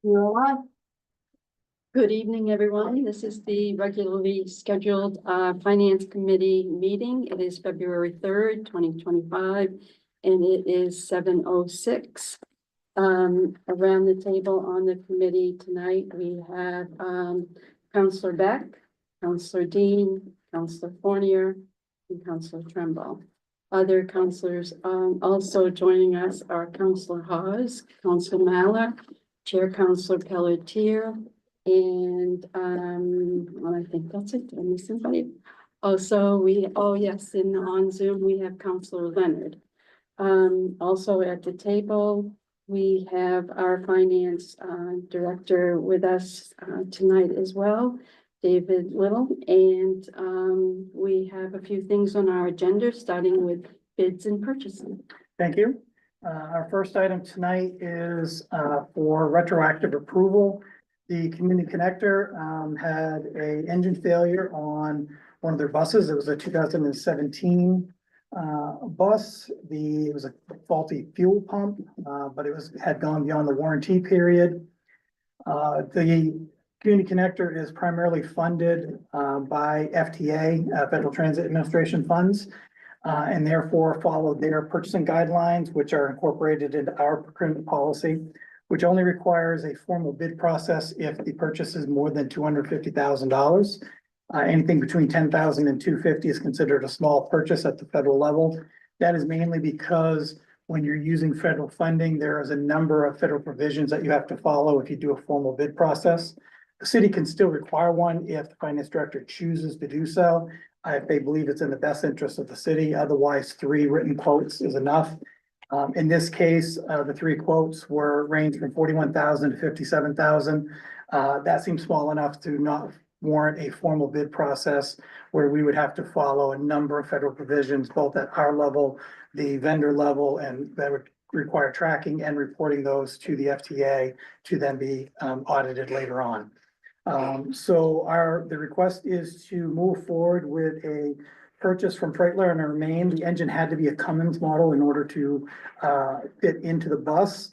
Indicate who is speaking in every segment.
Speaker 1: You're on. Good evening, everyone. This is the regularly scheduled Finance Committee meeting. It is February 3rd, 2025, and it is 7:06. Around the table on the committee tonight, we have Councillor Beck, Councillor Dean, Councillor Fournier, and Councillor Tremble. Other councillors also joining us are Councillor Hawes, Councillor Mallock, Chair Councillor Pelletier, and well, I think that's it. Did I miss somebody? Also, yes, and on Zoom, we have Councillor Leonard. Also at the table, we have our finance director with us tonight as well, David Little, and we have a few things on our agenda, starting with bids and purchasing.
Speaker 2: Thank you. Our first item tonight is for retroactive approval. The Community Connector had an engine failure on one of their buses. It was a 2017 bus. It was a faulty fuel pump, but had gone beyond the warranty period. The Community Connector is primarily funded by FTA, Federal Transit Administration funds, and therefore followed their purchasing guidelines, which are incorporated into our procurement policy, which only requires a formal bid process if the purchase is more than $250,000. Anything between $10,000 and $250,000 is considered a small purchase at the federal level. That is mainly because when you're using federal funding, there is a number of federal provisions that you have to follow if you do a formal bid process. The city can still require one if the finance director chooses to do so, if they believe it's in the best interest of the city. Otherwise, 3 written quotes is enough. In this case, the 3 quotes ranged from $41,000 to $57,000. That seems small enough to not warrant a formal bid process where we would have to follow a number of federal provisions, both at our level, the vendor level, and that would require tracking and reporting those to the FTA to then be audited later on. The request is to move forward with a purchase from Freightliner Maine. The engine had to be a Cummins model in order to fit into the bus.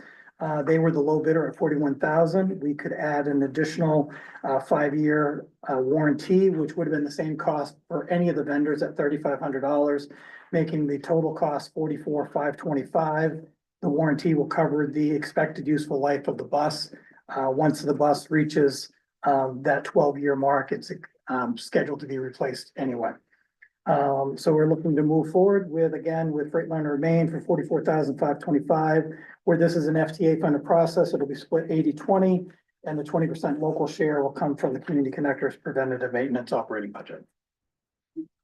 Speaker 2: They were the low bidder at $41,000. We could add an additional 5-year warranty, which would have been the same cost for any of the vendors at $3,500, making the total cost $44,525. The warranty will cover the expected useful life of the bus. Once the bus reaches that 12-year mark, it's scheduled to be replaced anyway. So we're looking to move forward with Freightliner Maine for $44,525. Where this is an FTA funded process, it'll be split 80-20, and the 20% local share will come from the Community Connector's preventative maintenance operating budget.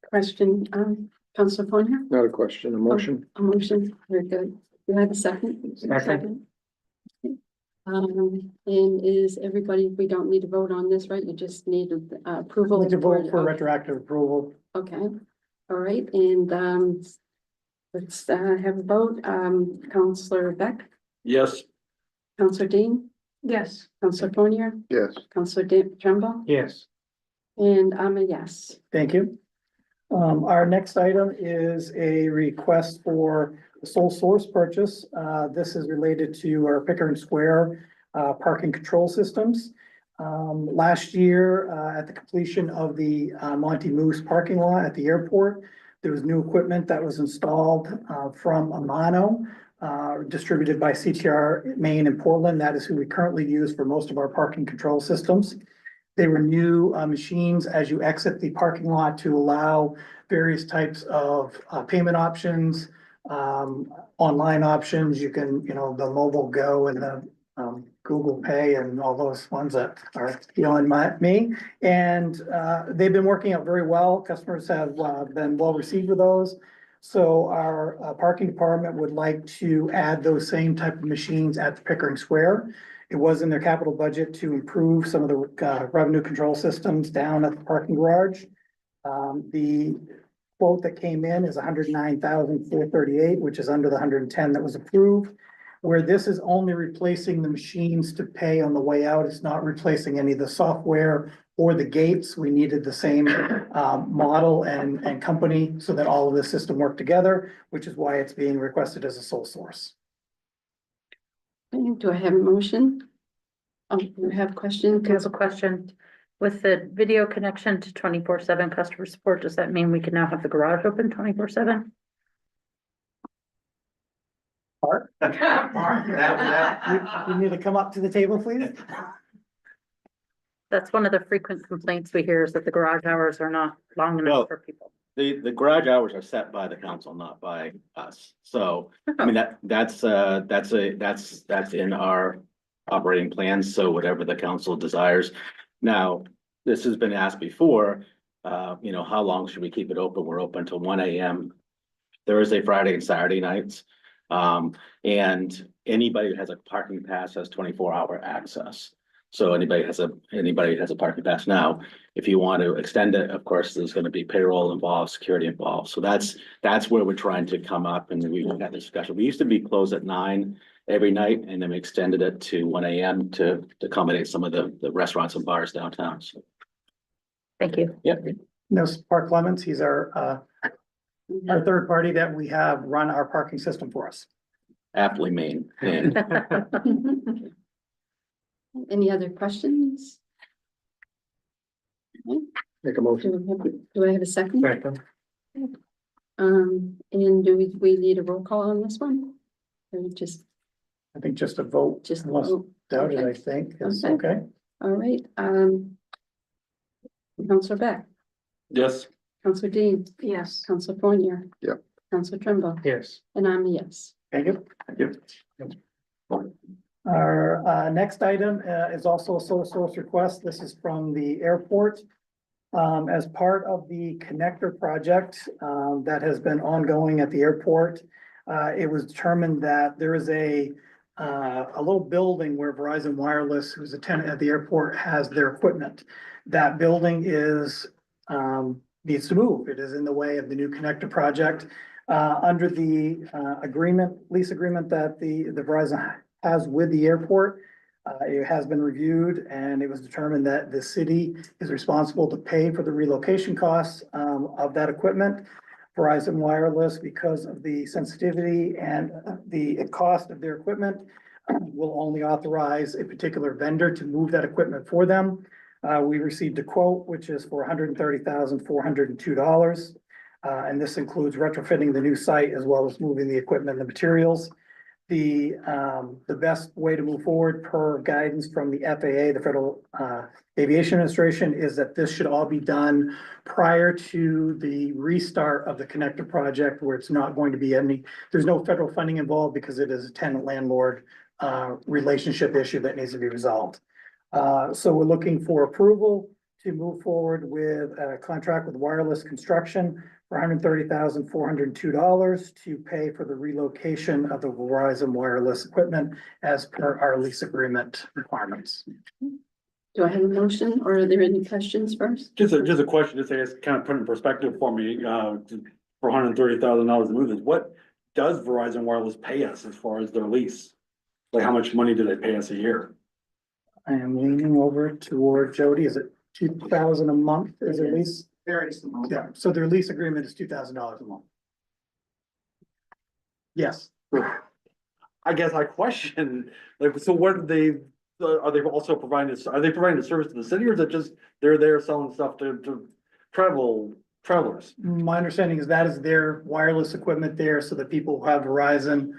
Speaker 1: Question, Councillor Fournier?
Speaker 3: Not a question, a motion.
Speaker 1: A motion, very good. Do I have a second?
Speaker 2: Second.
Speaker 1: And is everybody, we don't need to vote on this, right? You just need approval.
Speaker 2: Need to vote for retroactive approval.
Speaker 1: Okay, all right, and let's have a vote. Councillor Beck,
Speaker 3: Yes.
Speaker 1: Councillor Dean,
Speaker 4: Yes.
Speaker 1: Councillor Fournier,
Speaker 3: Yes.
Speaker 1: Councillor Tremble,
Speaker 2: Yes.
Speaker 1: and I'm a yes.
Speaker 2: Thank you. Our next item is a request for a sole source purchase. This is related to our Pickering Square parking control systems. Last year, at the completion of the Monty Moose parking lot at the airport, there was new equipment that was installed from Amano, distributed by CTR Maine and Portland. That is who we currently use for most of our parking control systems. They were new machines as you exit the parking lot to allow various types of payment options, online options. You can, the Mobile Go and the Google Pay and all those ones that are beyond me. And they've been working out very well. Customers have been well received with those. So our parking department would like to add those same type of machines at the Pickering Square. It was in their capital budget to improve some of the revenue control systems down at the parking garage. The quote that came in is $109,438, which is under the $110,000 that was approved. Where this is only replacing the machines to pay on the way out, it's not replacing any of the software or the gates. We needed the same model and company so that all of the system worked together, which is why it's being requested as a sole source.
Speaker 1: Do I have a motion? You have a question?
Speaker 4: I have a question. With the video connection to 24/7 customer support, does that mean we can now have the garage open 24/7?
Speaker 2: Art, you need to come up to the table, please.
Speaker 4: That's one of the frequent complaints we hear is that the garage hours are not long
Speaker 5: Well-
Speaker 4: enough for people.
Speaker 5: The garage hours are set by the council, not by us. So, I mean, that's in our operating plans, so whatever the council desires. Now, this has been asked before, how long should we keep it open? We're open till 1 a.m. Thursday, Friday, and Saturday nights. And anybody who has a parking pass has 24-hour access. So anybody has a parking pass now. If you want to extend it, of course, there's gonna be payroll involved, security involved. So that's where we're trying to come up, and we had this discussion. We used to be closed at 9 every night, and then we extended it to 1 a.m. to accommodate some of the restaurants and bars downtown. So,
Speaker 4: Thank you.
Speaker 5: yeah.
Speaker 2: No, Park Clements, he's our third party that we have run our parking system for us.
Speaker 5: Aptly named.
Speaker 1: Any other questions?
Speaker 3: Make a motion.
Speaker 1: Do I have a second? And do we need a roll call on this one? Or just
Speaker 2: I think just a vote,
Speaker 1: Just a
Speaker 2: unless
Speaker 1: vote.
Speaker 2: doubted,
Speaker 1: Okay.
Speaker 2: I think, is
Speaker 1: Okay.
Speaker 2: okay.
Speaker 1: All right, Counselor Beck,
Speaker 3: Yes.
Speaker 1: Counselor Dean,
Speaker 4: Yes.
Speaker 1: Counselor Fournier.
Speaker 3: Yep.
Speaker 1: Counselor Trimble,
Speaker 3: Yes.
Speaker 1: and I'm a yes.
Speaker 2: Thank you.
Speaker 3: Thank you.
Speaker 2: Our next item is also a sole source request. This is from the airport. As part of the connector project that has been ongoing at the airport, it was determined that there is a little building where Verizon Wireless, who's a tenant at the airport, has their equipment. That building needs to move. It is in the way of the new connector project. Under the lease agreement that the Verizon has with the airport, it has been reviewed and it was determined that the city is responsible to pay for the relocation costs of that equipment. Verizon Wireless, because of the sensitivity and the cost of their equipment, will only authorize a particular vendor to move that equipment for them. We received a quote, which is for $130,402. And this includes retrofitting the new site as well as moving the equipment and the materials. The best way to move forward per guidance from the FAA, the Federal Aviation Administration, is that this should all be done prior to the restart of the connector project, where it's not going to be there's no federal funding involved because it is a tenant landlord relationship issue that needs to be resolved. So we're looking for approval to move forward with a contract with Wireless Construction for $130,402 to pay for the relocation of the Verizon Wireless equipment as per our lease agreement requirements.
Speaker 1: Do I have a motion or are there any questions first?
Speaker 6: Just a question, just I guess, kind of put in perspective for me, for $130,000 to move this, what does Verizon Wireless pay us as far as their lease? Like, how much money do they pay us a year?
Speaker 2: I am leaning over toward Jody. Is it $2,000 a month is their lease?
Speaker 7: Very small.
Speaker 2: Yeah, so their lease agreement is $2,000 a month. Yes.
Speaker 6: I guess I question, like, so what are they also providing, are they providing a service to the city, or is it just they're there selling stuff to travelers?
Speaker 2: My understanding is that is their wireless equipment there, so that people who have Verizon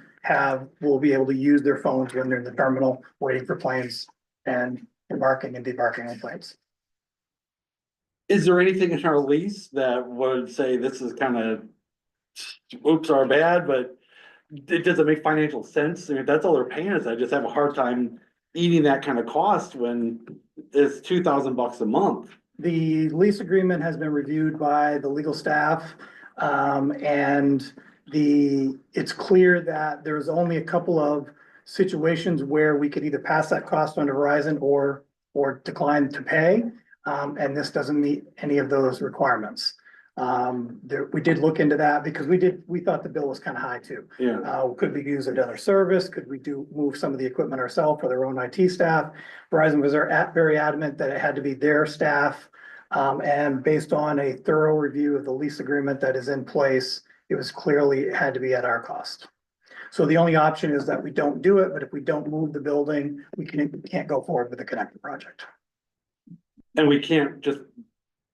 Speaker 2: will be able to use their phones when they're in the terminal waiting for planes and embarking and debarking on planes.
Speaker 6: Is there anything in our lease that would say this is kind of, oops, our bad, but it doesn't make financial sense? I mean, if that's all they're paying us, I just have a hard time eating that kind of cost when it's $2,000 a month.
Speaker 2: The lease agreement has been reviewed by the legal staff, and it's clear that there's only a couple of situations where we could either pass that cost on to Verizon or decline to pay. And this doesn't meet any of those requirements. We did look into that because we thought the bill was kind of high too.
Speaker 6: Yeah.
Speaker 2: Could we use another service? Could we move some of the equipment ourselves for their own IT staff? Verizon was very adamant that it had to be their staff. And based on a thorough review of the lease agreement that is in place, it was clearly, it had to be at our cost. So the only option is that we don't do it, but if we don't move the building, we can't go forward with the connector project.
Speaker 6: And we can't just,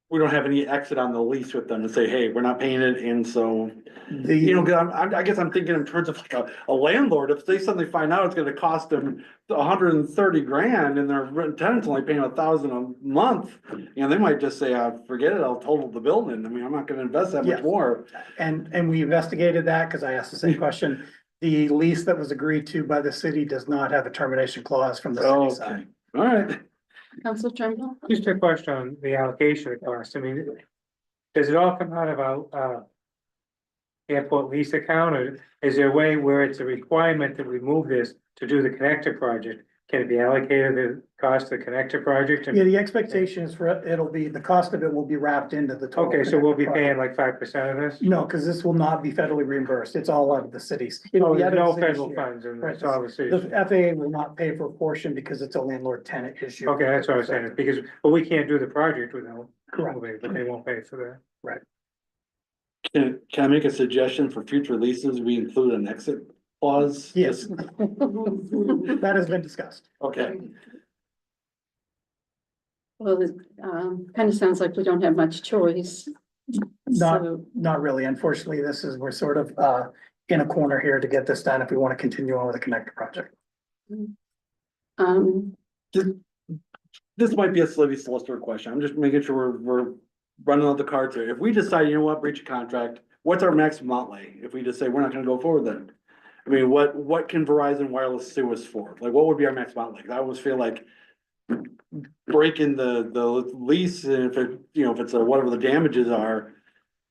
Speaker 6: we don't have any exit on the lease with them to say, hey, we're not paying it, and so. You know, 'cause I guess I'm thinking in terms of like a landlord, if they suddenly find out it's gonna cost them $130,000 and their tenant's only paying $1,000 a month. You know, they might just say, forget it, I'll total the building. I mean, I'm not gonna invest that much
Speaker 2: Yeah.
Speaker 6: more.
Speaker 2: And we investigated that because I asked the same question. The lease that was agreed to by the city does not have a termination clause from the city side.
Speaker 6: Okay, all right.
Speaker 1: Council Turnbull?
Speaker 7: Just a question on the allocation of cost. I mean, does it all come out of our airport lease account, or is there a way where it's a requirement that we move this to do the connector project? Can it be allocated the cost of the connector project?
Speaker 2: Yeah, the expectation is for it'll be, the cost of it will be wrapped into the total.
Speaker 7: Okay, so we'll be
Speaker 2: connector
Speaker 7: paying
Speaker 2: project.
Speaker 7: like 5% of this?
Speaker 2: No, because this will not be federally reimbursed. It's all out of the cities. It'll
Speaker 7: Oh,
Speaker 2: be out
Speaker 7: there's
Speaker 2: of
Speaker 7: no
Speaker 2: the city's
Speaker 7: federal
Speaker 2: share.
Speaker 7: funds and
Speaker 2: Right.
Speaker 7: it's all the city.
Speaker 2: The FAA will not pay for a portion because it's a landlord tenant issue.
Speaker 7: Okay, that's what I was saying, because, but we can't do the project without,
Speaker 2: Correct.
Speaker 7: but they won't pay for that.
Speaker 6: Can I make a suggestion for future leases? We include an exit clause?
Speaker 2: Yes. That has been discussed.
Speaker 6: Okay,
Speaker 1: Well, it, kind of sounds like we don't have much choice.
Speaker 2: Not,
Speaker 1: So,
Speaker 2: not really. Unfortunately, we're sort of, in a corner here to get this done if we want to continue on with the connector project.
Speaker 1: um,
Speaker 6: this might be a silly solicitor question. I'm just making sure we're running out the cards here. If we decide, you know what, breach of contract, what's our maximum outlay? If we just say we're not gonna go forward then? I mean, what can Verizon Wireless sue us for? Like, what would be our maximum outlay? 'Cause I always feel like breaking the lease, and if it, you know, if it's whatever the damages are,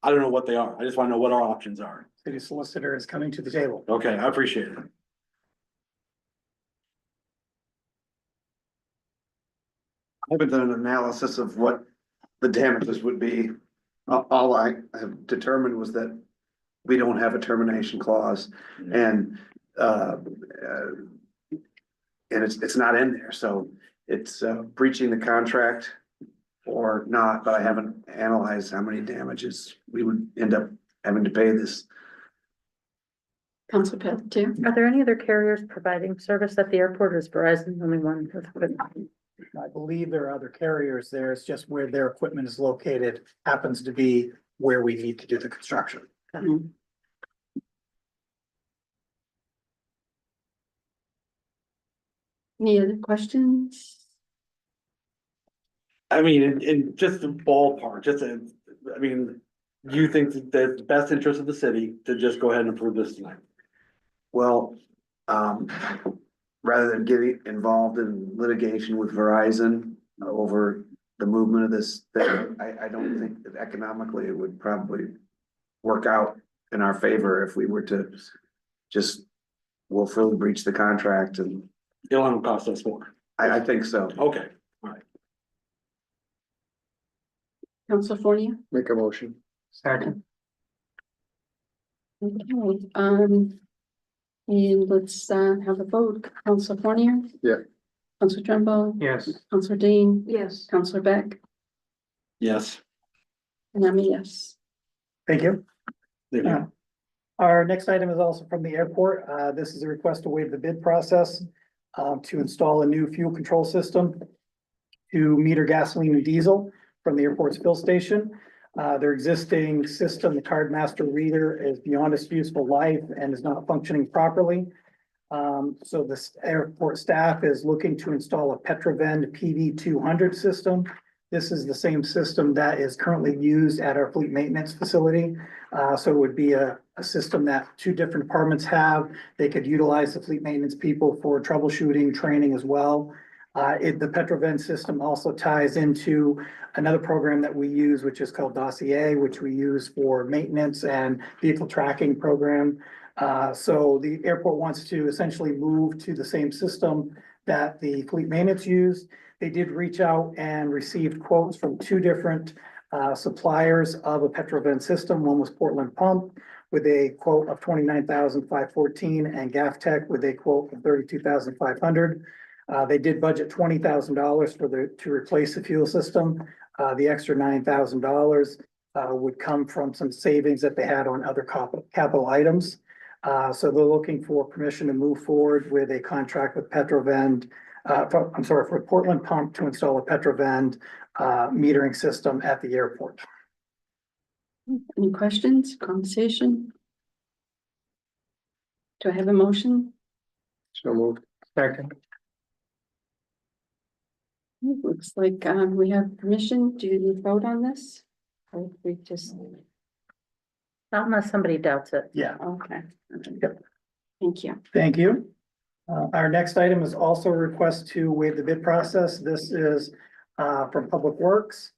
Speaker 6: I don't know what they are. I just wanna know what our options are.
Speaker 2: City solicitor is coming to the table.
Speaker 6: Okay, I appreciate it.
Speaker 3: I haven't done an analysis of what the damages would be. All I have determined was that we don't have a termination clause and, and it's not in there, so it's breaching the contract or not, but I haven't analyzed how many damages we would end up having to pay this.
Speaker 1: Council Pelletier?
Speaker 4: Are there any other carriers providing service at the airport, or is Verizon the only one?
Speaker 2: I believe there are other carriers there. It's just where their equipment is located happens to be where we need to do the construction.
Speaker 1: Any other questions?
Speaker 6: I mean, in just a ballpark, I mean, do you think that the best interest of the city to just go ahead and approve this tonight?
Speaker 3: Well, rather than getting involved in litigation with Verizon over the movement of this thing, I don't think that economically it would probably work out in our favor if we were to just willfully breach the contract, and
Speaker 6: It'll have to cost us more.
Speaker 3: I think so.
Speaker 6: Okay,
Speaker 1: Council Fournier?
Speaker 3: Make a motion.
Speaker 7: Second,
Speaker 1: Okay, and let's, have a vote. Council Fournier?
Speaker 3: Yeah.
Speaker 1: Council Turnbull?
Speaker 7: yes.
Speaker 1: Council Dean? Yes. Council Beck?
Speaker 6: yes.
Speaker 1: And I'm a yes.
Speaker 2: Thank you.
Speaker 6: Thank you.
Speaker 2: Our next item is also from the airport. This is a request to waive the bid process to install a new fuel control system to meter gasoline and diesel from the airport's fill station. Their existing system, the Card Master reader, is beyond its useful life and is not functioning properly. So this airport staff is looking to install a Petrovend PV200 system. This is the same system that is currently used at our fleet maintenance facility. So it would be a system that two different departments have. They could utilize the fleet maintenance people for troubleshooting, training as well. The Petrovend system also ties into another program that we use, which is called Dossier, which we use for maintenance and vehicle tracking program. So the airport wants to essentially move to the same system that the fleet maintenance used. They did reach out and received quotes from two different suppliers of a Petrovend system. One was Portland Pump with a quote of $29,514 and Gaftech with a quote of $32,500. They did budget $20,000 to replace the fuel system. The extra $9,000 would come from some savings that they had on other capital items. So they're looking for permission to move forward with a contract with Petrovend. For Portland Pump to install a Petrovend metering system at the airport.
Speaker 1: Any questions, conversation? Do I have a motion?
Speaker 3: So moved.
Speaker 7: Second,
Speaker 1: Looks like we have permission. Do you vote on this? Or we just,
Speaker 4: Not unless somebody doubts it.
Speaker 2: Yeah.
Speaker 1: okay.
Speaker 2: Yep.
Speaker 1: Thank you.
Speaker 2: Thank you. Our next item is also a request to waive the bid process. This is from Public Works.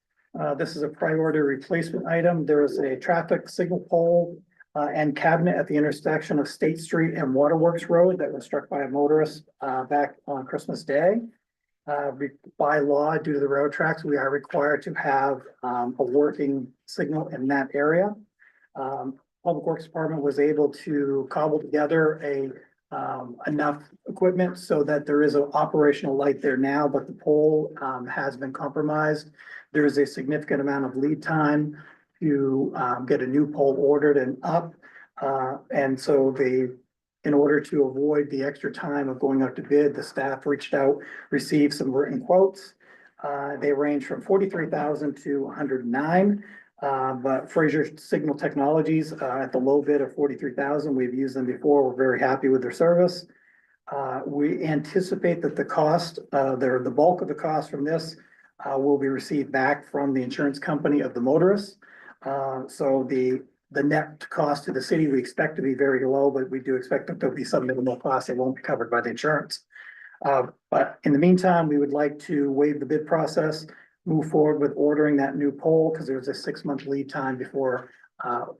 Speaker 2: This is a priority replacement item. There is a traffic signal pole and cabinet at the intersection of State Street and Waterworks Road that was struck by a motorist back on Christmas Day. By law, due to the road tracks, we are required to have a working signal in that area. Public Works Department was able to cobble together enough equipment so that there is an operational light there now, but the pole has been compromised. There is a significant amount of lead time to get a new pole ordered and up. And so in order to avoid the extra time of going out to bid, the staff reached out, received some written quotes. They range from 43,000 to 109. But Fraser Signal Technologies at the low bid of 43,000, we've used them before. We're very happy with their service. We anticipate that the cost, the bulk of the cost from this will be received back from the insurance company of the motorists. So the net cost to the city, we expect to be very low, but we do expect that there'll be some minimal costs that won't be covered by the insurance. But in the meantime, we would like to waive the bid process, move forward with ordering that new pole because there's a 6-month lead time before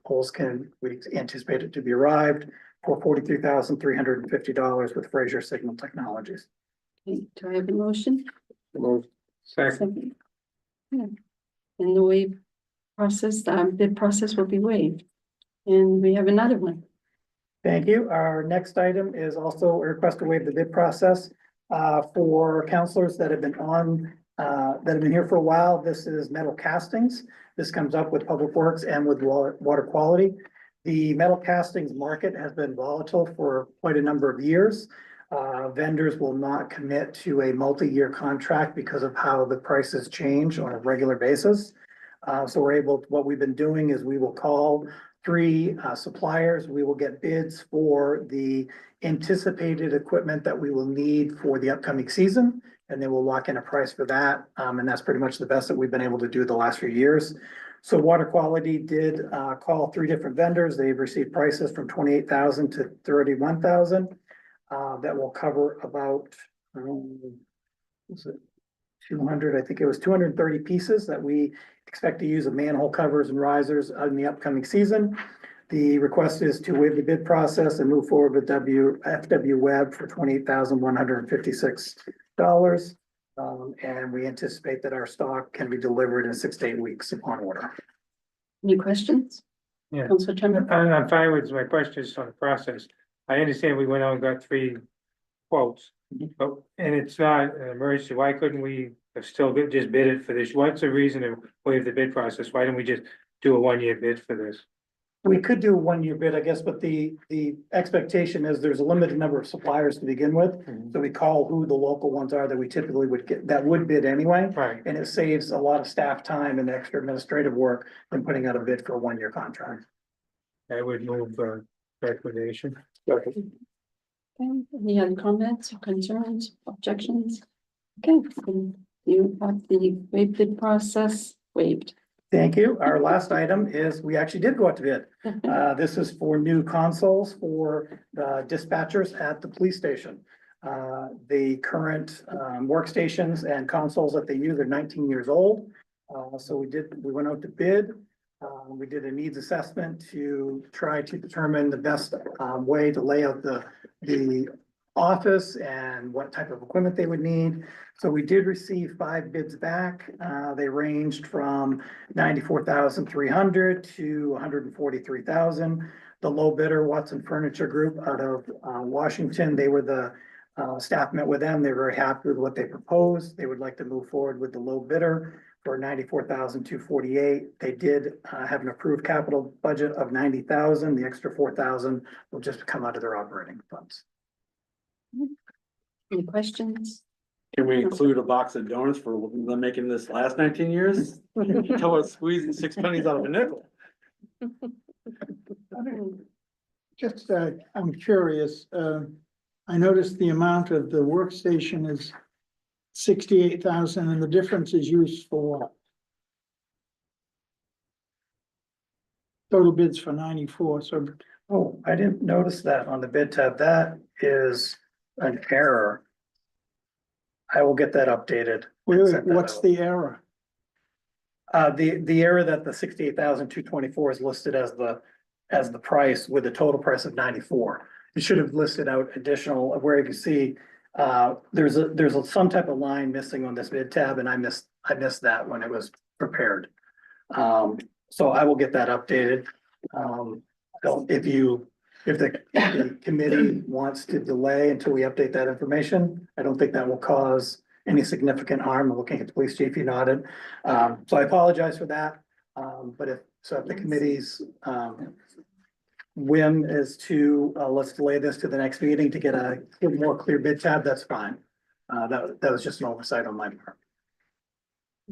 Speaker 2: poles we anticipate it to be arrived for $43,350 with Fraser Signal Technologies.
Speaker 1: Okay, do I have a motion?
Speaker 7: second,
Speaker 1: Yeah. And the waive process, bid process will be waived. And we have another one.
Speaker 2: Thank you. Our next item is also a request to waive the bid process for counselors that have been here for a while. This is metal castings. This comes up with Public Works and with water quality. The metal castings market has been volatile for quite a number of years. Vendors will not commit to a multi-year contract because of how the prices change on a regular basis. So what we've been doing is we will call 3 suppliers. We will get bids for the anticipated equipment that we will need for the upcoming season. And then we'll lock in a price for that. And that's pretty much the best that we've been able to do the last few years. So Water Quality did call 3 different vendors. They've received prices from 28,000 to 31,000. That will cover about, was it 200? I think it was 230 pieces that we expect to use of manhole covers and risers in the upcoming season. The request is to waive the bid process and move forward with FW Webb for $28,156. And we anticipate that our stock can be delivered in 6 to 8 weeks upon order.
Speaker 1: Any questions?
Speaker 7: Yeah.
Speaker 1: Councilor Tremor?
Speaker 7: I'm fine with my questions on the process. I understand we went out and got 3 quotes, and it's not an emergency. Why couldn't we have still just bid it for this? What's the reason to waive the bid process? Why don't we just do a 1-year bid for this?
Speaker 2: We could do a 1-year bid, I guess, but the expectation is there's a limited number of suppliers to begin with. So we call who the local ones are that we typically would get, that would bid anyway.
Speaker 7: Right,
Speaker 2: And it saves a lot of staff time and extra administrative work than putting out a bid for a 1-year contract.
Speaker 7: I would move recommendation.
Speaker 1: Okay, any other comments, concerns, objections? Okay, so you have the waived bid process waived.
Speaker 2: Thank you. Our last item is, we actually did go out to bid. This is for new consoles for dispatchers at the police station. The current workstations and consoles that they use are 19 years old. So we went out to bid. We did a needs assessment to try to determine the best way to lay out the office and what type of equipment they would need. So we did receive 5 bids back. They ranged from 94,300 to 143,000. The low bidder, Watson Furniture Group out of Washington, they were the staff met with them. They're very happy with what they proposed. They would like to move forward with the low bidder for 94,248. They did have an approved capital budget of 90,000. The extra 4,000 will just come out of their operating funds.
Speaker 1: Any questions?
Speaker 6: Can we include a box of donuts for them making this last 19 years? Tell us squeezing 6 pennies out of a nickel.
Speaker 8: Just, I'm curious, I noticed the amount of the workstation is 68,000 and the difference is used for what? Total bids for 94, so
Speaker 2: Oh, I didn't notice that on the bid tab. That is an error. I will get that updated. and send that
Speaker 8: what's
Speaker 2: out.
Speaker 8: the error?
Speaker 2: The error that the 68,224 is listed as the price with a total price of 94. It should have listed out additional, where you can see, there's some type of line missing on this bid tab, and I missed that when it was prepared. So I will get that updated. If the committee wants to delay until we update that information, I don't think that will cause any significant harm. I'm looking at the police chief, he nodded. So I apologize for that. But if the committee's, whim is to, let's delay this to the next meeting to get a more clear bid tab, that's fine. That was just an oversight on my part.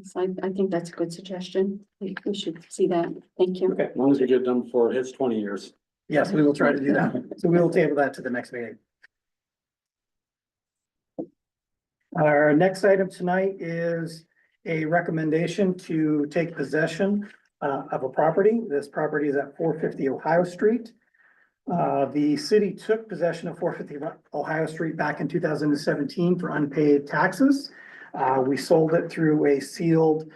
Speaker 1: So I think that's a good suggestion. We should see that. Thank you.
Speaker 2: Okay.
Speaker 6: As long as we get it done before it hits 20 years.
Speaker 2: Yes, we will try to do that. So we will table that to the next meeting. Our next item tonight is a recommendation to take possession of a property. This property is at 450 Ohio Street. The city took possession of 450 Ohio Street back in 2017 for unpaid taxes. We sold it through a sealed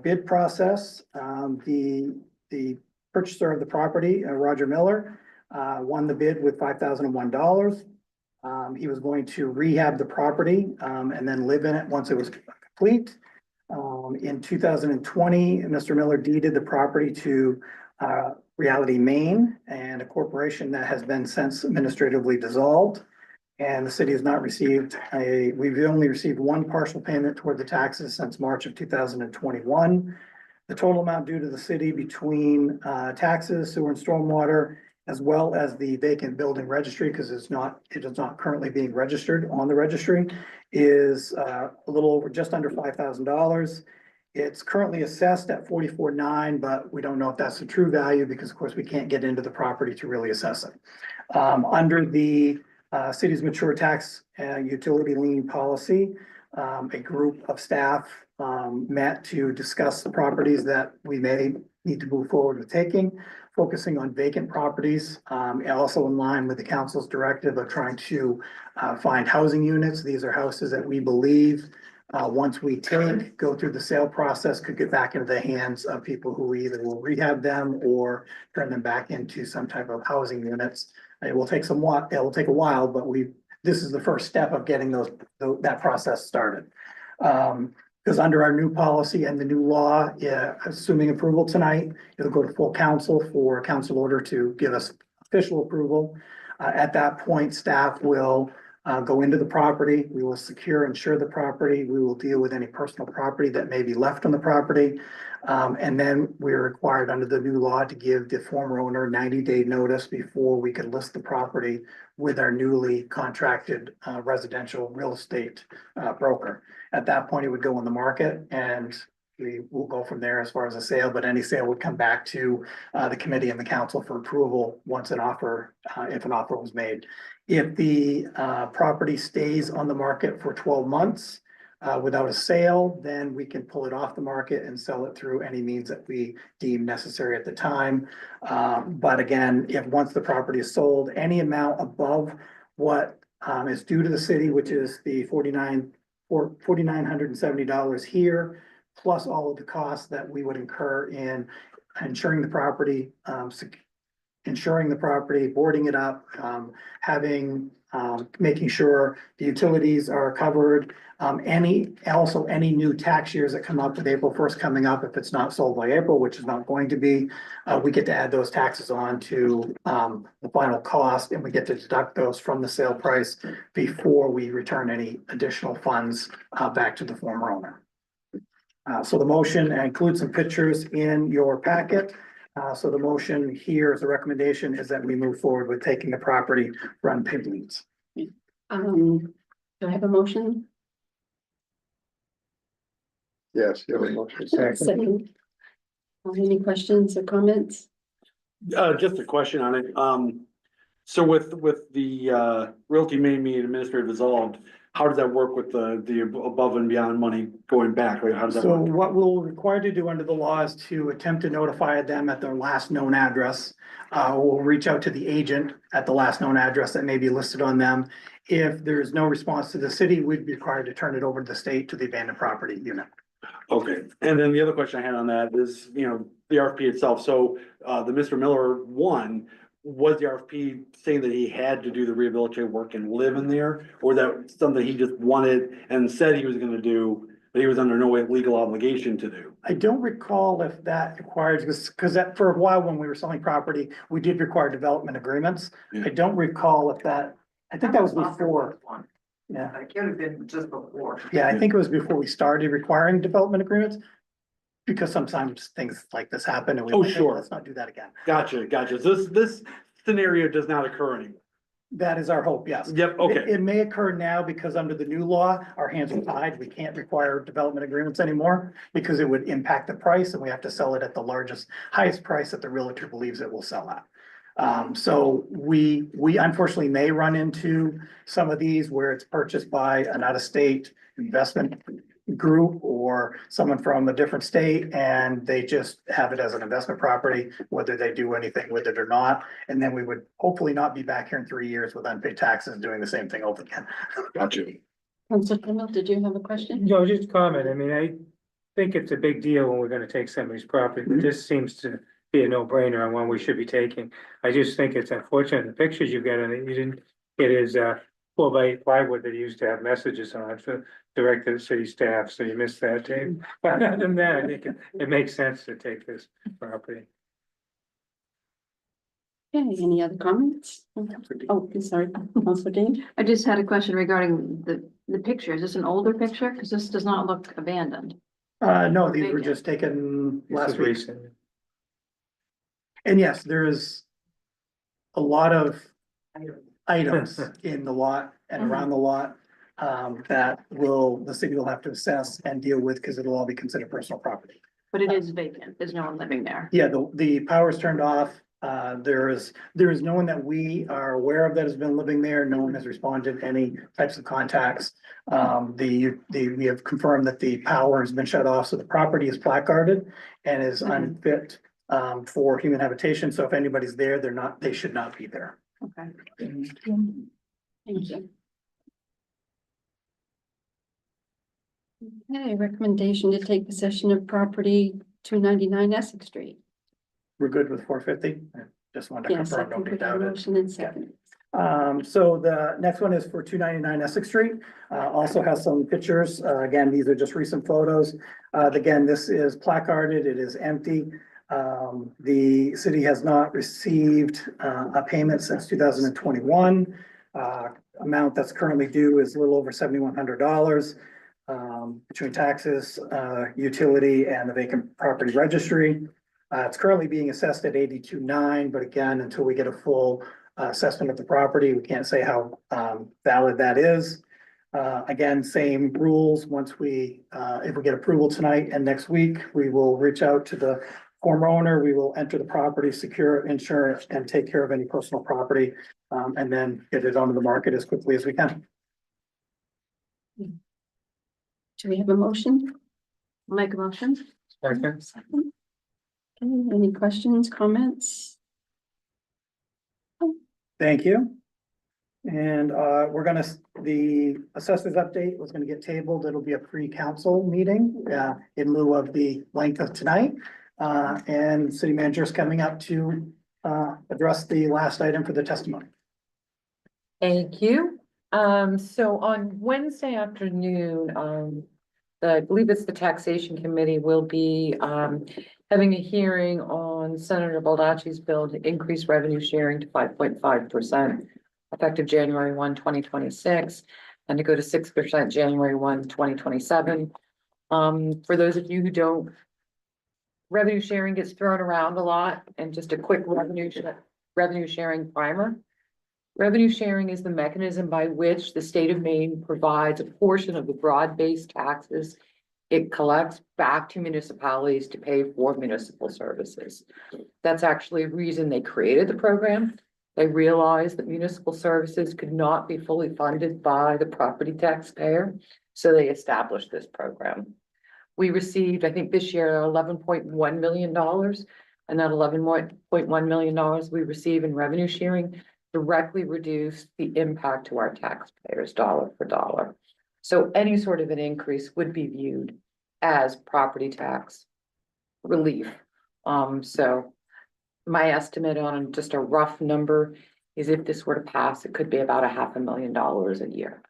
Speaker 2: bid process. The purchaser of the property, Roger Miller, won the bid with $5,001. He was going to rehab the property and then live in it once it was complete. In 2020, Mr. Miller deeded the property to Reality Maine and a corporation that has been since administratively dissolved. And the city has not received we've only received one partial payment toward the taxes since March of 2021. The total amount due to the city between taxes, sewer and stormwater, as well as the vacant building registry, because it is not currently being registered on the registry, is a little over, just under $5,000. It's currently assessed at 44.9, but we don't know if that's the true value because of course we can't get into the property to really assess it. Under the city's mature tax utility lien policy, a group of staff met to discuss the properties that we may need to move forward with taking, focusing on vacant properties, and also in line with the council's directive of trying to find housing units. These are houses that we believe, once we go through the sale process, could get back into the hands of people who either will rehab them or turn them back into some type of housing units. It will take a while, but this is the first step of getting that process started. Because under our new policy and the new law, assuming approval tonight, it'll go to full council for a council order to give us official approval. At that point, staff will go into the property. We will insure the property. We will deal with any personal property that may be left on the property. And then we're required under the new law to give the former owner 90-day notice before we can list the property with our newly contracted residential real estate broker. At that point, it would go on the market and we will go from there as far as a sale, but any sale would come back to the committee and the council for approval once if an offer was made. If the property stays on the market for 12 months without a sale, then we can pull it off the market and sell it through any means that we deem necessary at the time. But again, once the property is sold, any amount above what is due to the city, which is the $4,970 here, plus all of the costs that we would incur in insuring the property, boarding it up, making sure the utilities are covered. Any new tax years that come up with April 1st coming up, if it's not sold by April, which is not going to be, we get to add those taxes on to the final cost, and we get to deduct those from the sale price before we return any additional funds back to the former owner. So the motion includes some pictures in your packet. So the motion here is the recommendation is that we move forward with taking the property for unpaid liens.
Speaker 1: Do I have a motion?
Speaker 3: Yes, you have a motion.
Speaker 1: Second. Any questions or comments?
Speaker 6: Just a question on it. So with the realty made me administrative dissolved, how does that work with the above and beyond money going back? Like, how does that
Speaker 2: So
Speaker 6: work?
Speaker 2: what we'll require to do under the law is to attempt to notify them at their last known address. We'll reach out to the agent at the last known address that may be listed on them. If there is no response to the city, we'd be required to turn it over to the state to the abandoned property unit.
Speaker 6: Okay, and then the other question I had on that is, the RFP itself, so, the Mr. Miller one, was the RFP saying that he had to do the rehabilitative work and live in there? Or that something he just wanted and said he was gonna do, but he was under no legal obligation to do?
Speaker 2: I don't recall if that requires, because that, for a while when we were selling property, we did require development agreements.
Speaker 6: Yeah.
Speaker 2: I don't recall if that, I think that was before. Yeah,
Speaker 9: It could have been just before.
Speaker 2: yeah, I think it was before we started requiring development agreements. Because sometimes things like this happen and we.
Speaker 6: Oh,
Speaker 2: went, "Hey,
Speaker 6: sure.
Speaker 2: Let's not do that again."
Speaker 6: Gotcha. So this scenario does not occur anymore.
Speaker 2: That is our hope, yes.
Speaker 6: Yep, okay.
Speaker 2: It may occur now because under the new law, our hands are tied. We can't require development agreements anymore because it would impact the price and we have to sell it at the highest price that the realtor believes it will sell at. So we unfortunately may run into some of these where it's purchased by an out-of-state investment group or someone from a different state and they just have it as an investment property, whether they do anything with it or not. And then we would hopefully not be back here in 3 years with unpaid taxes doing the same thing over again.
Speaker 6: Gotcha.
Speaker 1: Councilor Campbell, did you have a question?
Speaker 7: No, just comment. I mean, I think it's a big deal when we're gonna take somebody's property, but this seems to be a no-brainer on one we should be taking. I just think it's unfortunate, the pictures you got on it, you didn't, it is 4x8 plywood that used to have messages on it for direct to the city staff, so you missed that, Dave. But other than that, I think it makes sense to take this property.
Speaker 1: Okay, any other comments? Oh, sorry, Councilor Dean.
Speaker 10: I just had a question regarding the picture. Is this an older picture? Because this does not look abandoned.
Speaker 2: No, these were just taken
Speaker 7: This
Speaker 2: last
Speaker 7: is
Speaker 2: week.
Speaker 7: recent.
Speaker 2: And yes, there is a lot of items in the lot and around the lot that the city will have to assess and deal with because it'll all be considered personal property.
Speaker 10: But it is vacant. There's no one living there.
Speaker 2: Yeah, the power's turned off. There is no one that we are aware of that has been living there. No one has responded to any types of contacts. We have confirmed that the power has been shut off, so the property is placarded and is unfit for human habitation. So if anybody's there, they should not be there.
Speaker 10: Okay.
Speaker 1: Thank you. Okay, recommendation to take possession of property 299 Essex Street.
Speaker 2: We're good with 450. I just wanted to
Speaker 1: Yes, I
Speaker 2: confirm, don't
Speaker 1: think
Speaker 2: be
Speaker 1: we have a
Speaker 2: doubted.
Speaker 1: motion and second.
Speaker 2: So the next one is for 299 Essex Street. Also has some pictures. Again, these are just recent photos. Again, this is placarded. It is empty. The city has not received a payment since 2021. Amount that's currently due is a little over $7,100 between taxes, utility and the vacant property registry. It's currently being assessed at 82.9, but again, until we get a full assessment of the property, we can't say how valid that is. Again, same rules. Once if we get approval tonight and next week, we will reach out to the former owner. We will enter the property, secure insurance, and take care of any personal property, and then get it onto the market as quickly as we can.
Speaker 1: Do we have a motion?
Speaker 10: Make a motion.
Speaker 7: Second.
Speaker 1: Second. Okay, any questions, comments?
Speaker 2: Thank you. And the assessors update was gonna get tabled. It'll be a pre-council meeting in lieu of the length of tonight. And city manager is coming up to address the last item for the testimony.
Speaker 11: Thank you. So on Wednesday afternoon, I believe it's the taxation committee will be having a hearing on Senator Baldacci's bill to increase revenue sharing to 5.5% effective January 1, 2026, and to go to 6% January 1, 2027. For those of you who don't, revenue sharing gets thrown around a lot, and just a quick revenue sharing primer. Revenue sharing is the mechanism by which the state of Maine provides a portion of the broad-based taxes it collects back to municipalities to pay for municipal services. That's actually a reason they created the program. They realized that municipal services could not be fully funded by the property taxpayer, so they established this program. We received, I think this year, $11.1 million, and that $11.1 million we receive in revenue sharing directly reduced the impact to our taxpayers dollar for dollar. So any sort of an increase would be viewed as property tax relief. So my estimate on just a rough number is if this were to pass, it could be about $500,000 a year.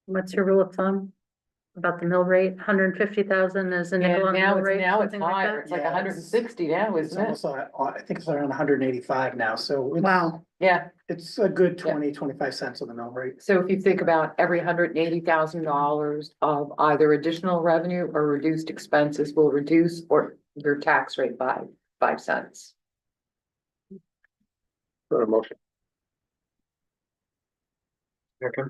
Speaker 4: What's your rule of thumb about the mill rate? 150,000 is a nickel on the mill rate?
Speaker 11: Now it's
Speaker 4: something like
Speaker 11: higher,
Speaker 4: that?
Speaker 11: it's like
Speaker 2: Yeah,
Speaker 11: 160 now,
Speaker 2: It's
Speaker 11: isn't it?
Speaker 2: almost, I think it's around 185 now, so.
Speaker 4: Wow.
Speaker 11: Yeah,
Speaker 2: It's a good
Speaker 11: Yeah.
Speaker 2: 25 cents on the mill rate.
Speaker 11: so if you think about every $180,000 of either additional revenue or reduced expenses will reduce or your tax rate by 5 cents.
Speaker 6: For a motion.
Speaker 1: Okay,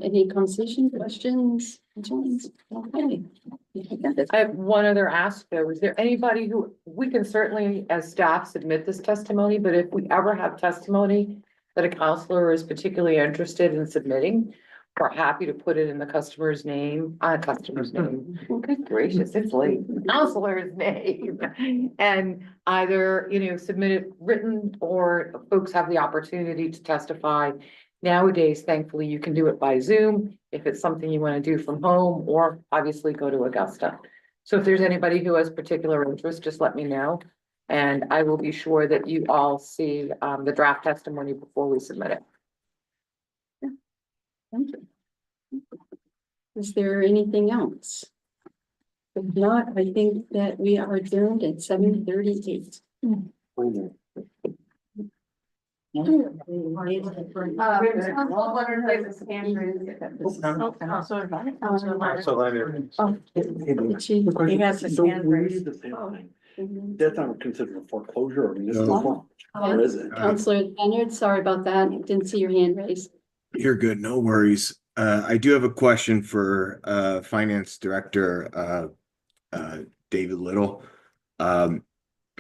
Speaker 1: any conversation, questions, concerns? Okay.
Speaker 11: I have one other ask though. Is there anybody who, we can certainly as staff submit this testimony, but if we ever have testimony that a counselor is particularly interested in submitting, we're happy to put it in the customer's name, Good gracious, it's late. Counselor's name. And either, submit it written or folks have the opportunity to testify. Nowadays, thankfully, you can do it by Zoom if it's something you want to do from home, or obviously go to Augusta. So if there's anybody who has particular interest, just let me know. And I will be sure that you all see the draft testimony before we submit it.
Speaker 1: Thank you. Is there anything else? If not, I think that we are adjourned at 7:38.
Speaker 6: He has his hand raised. That's not considered a foreclosure or municipal, or is it?
Speaker 1: Counselor Leonard, sorry about that. Didn't see your hand raised.
Speaker 9: You're good, no worries. I do have a question for Finance Director David Little.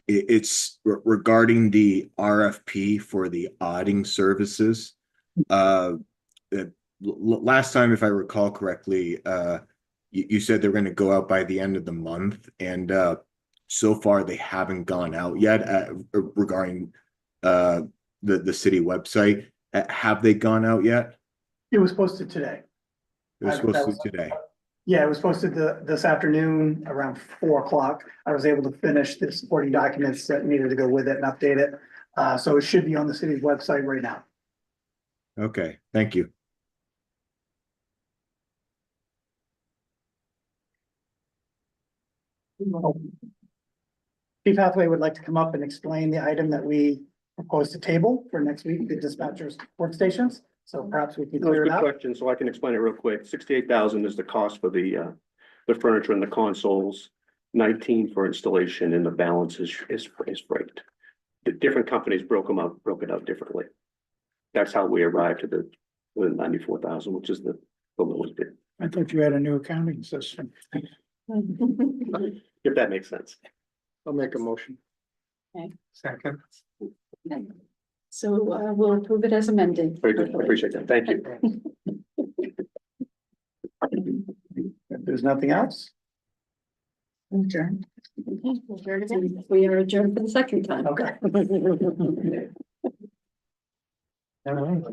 Speaker 9: It's regarding the RFP for the auditing services. Last time, if I recall correctly, you said they're going to go out by the end of the month, and so far they haven't gone out yet regarding the city website. Have they gone out yet?
Speaker 2: It was posted today.
Speaker 9: It was supposed to be today.
Speaker 2: Yeah, it was posted this afternoon around 4 o'clock. I was able to finish the supporting documents that needed to go with it and update it. So it should be on the city's website right now.
Speaker 9: Okay, thank you.
Speaker 2: Chief Hathaway would like to come up and explain the item that we proposed to table for next week, the dispatchers workstations. So perhaps we can
Speaker 12: That was a
Speaker 2: clear it
Speaker 12: good
Speaker 2: up.
Speaker 12: question, so I can explain it real quick. 68,000 is the cost for the furniture and the consoles. 19 for installation, and the balance is freight. The different companies broke it out differently. That's how we arrived to the 94,000, which is the lowest bid,
Speaker 8: I thought you had a new accounting system.
Speaker 12: if that makes sense.
Speaker 6: I'll make a motion.
Speaker 7: Second.
Speaker 1: So we'll approve it as amended.
Speaker 12: Very good, I appreciate that, thank you.
Speaker 2: If there's nothing else.
Speaker 1: Okay. We are adjourned for the second time.
Speaker 2: Okay.
Speaker 7: All right.